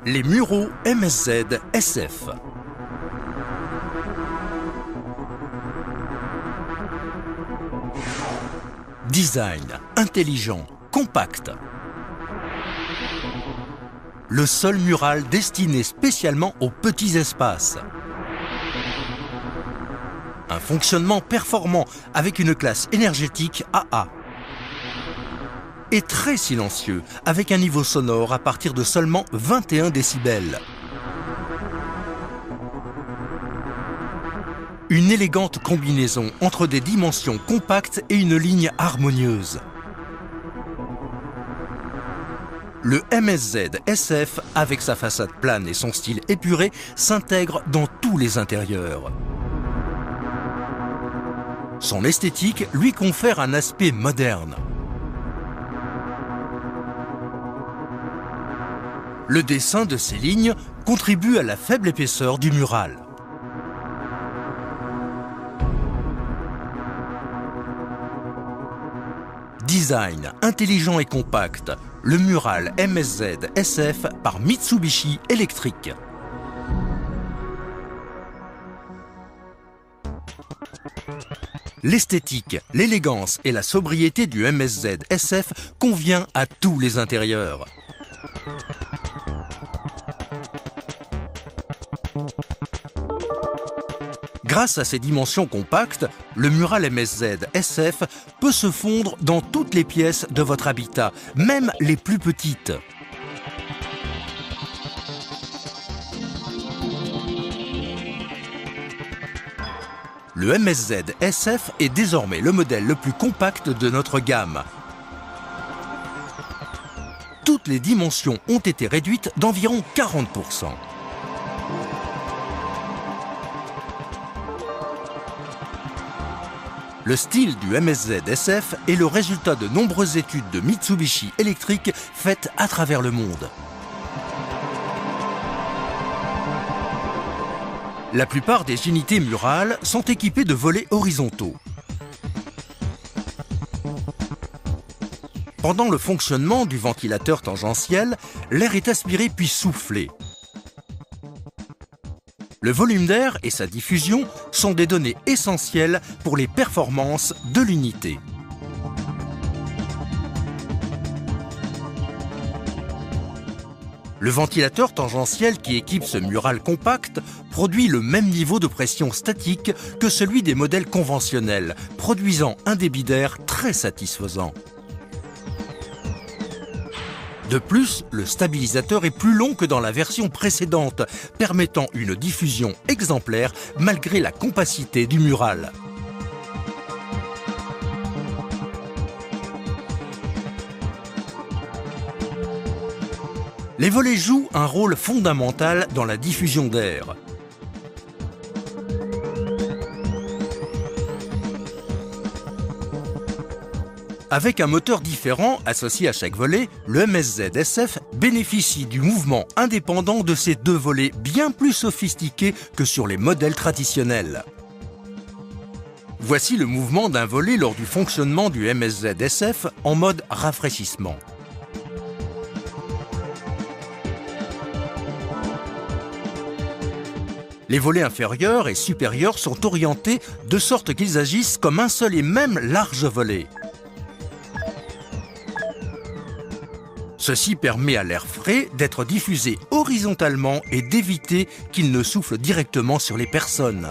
Les muraux MSZ SF. Design intelligent, compact. Le sol mural destiné spécialement aux petits espaces. Un fonctionnement performant avec une classe énergétique AA. Et très silencieux, avec un niveau sonore à partir de seulement 21 décibels. Une élégante combinaison entre des dimensions compactes et une ligne harmonieuse. Le MSZ SF, avec sa façade plane et son style épuré, s'intègre dans tous les intérieurs. Son esthétique lui confère un aspect moderne. Le dessin de ces lignes contribue à la faible épaisseur du mural. Design intelligent et compact, le mural MSZ SF par Mitsubishi Electric. L'esthétique, l'élégance et la sobriété du MSZ SF convient à tous les intérieurs. Grâce à ses dimensions compactes, le mural MSZ SF peut se fondre dans toutes les pièces de votre habitat, même les plus petites. Le MSZ SF est désormais le modèle le plus compact de notre gamme. Toutes les dimensions ont été réduites d'environ 40%. Le style du MSZ SF est le résultat de nombreuses études de Mitsubishi Electric faites à travers le monde. La plupart des unités murales sont équipées de volets horizontaux. Pendant le fonctionnement du ventilateur tangentiel, l'air est aspiré puis soufflé. Le volume d'air et sa diffusion sont des données essentielles pour les performances de l'unité. Le ventilateur tangentiel qui équipe ce mural compact produit le même niveau de pression statique que celui des modèles conventionnels, produisant un débit d'air très satisfaisant. De plus, le stabilisateur est plus long que dans la version précédente, permettant une diffusion exemplaire malgré la compacité du mural. Les volets jouent un rôle fondamental dans la diffusion d'air. Avec un moteur différent associé à chaque volet, le MSZ SF bénéficie du mouvement indépendant de ces deux volets bien plus sophistiqués que sur les modèles traditionnels. Voici le mouvement d'un volet lors du fonctionnement du MSZ SF en mode rafraîchissement. Les volets inférieurs et supérieurs sont orientés de sorte qu'ils agissent comme un seul et même large volet. Ceci permet à l'air frais d'être diffusé horizontalement et d'éviter qu'il ne souffle directement sur les personnes.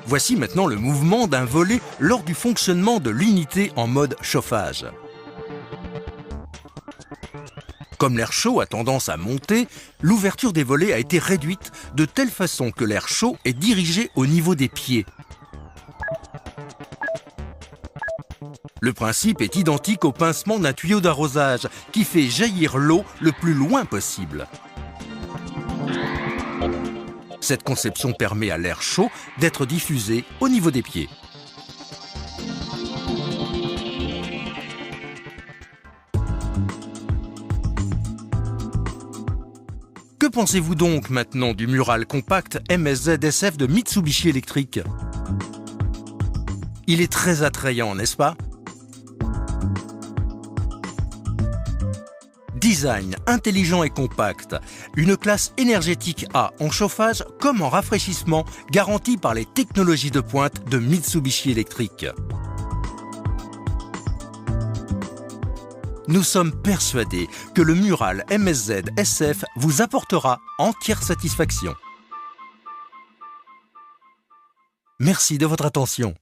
Voici maintenant le mouvement d'un volet lors du fonctionnement de l'unité en mode chauffage. Comme l'air chaud a tendance à monter, l'ouverture des volets a été réduite de telle façon que l'air chaud est dirigé au niveau des pieds. Le principe est identique au pincement d'un tuyau d'arrosage qui fait jaillir l'eau le plus loin possible. Cette conception permet à l'air chaud d'être diffusé au niveau des pieds. Que pensez-vous donc maintenant du mural compact MSZ SF de Mitsubishi Electric ? Il est très attrayant, n'est-ce pas? Design intelligent et compact. Une classe énergétique A en chauffage comme en rafraîchissement, garantie par les technologies de pointe de Mitsubishi Electric. Nous sommes persuadés que le mural MSZ SF vous apportera entière satisfaction. Merci de votre attention.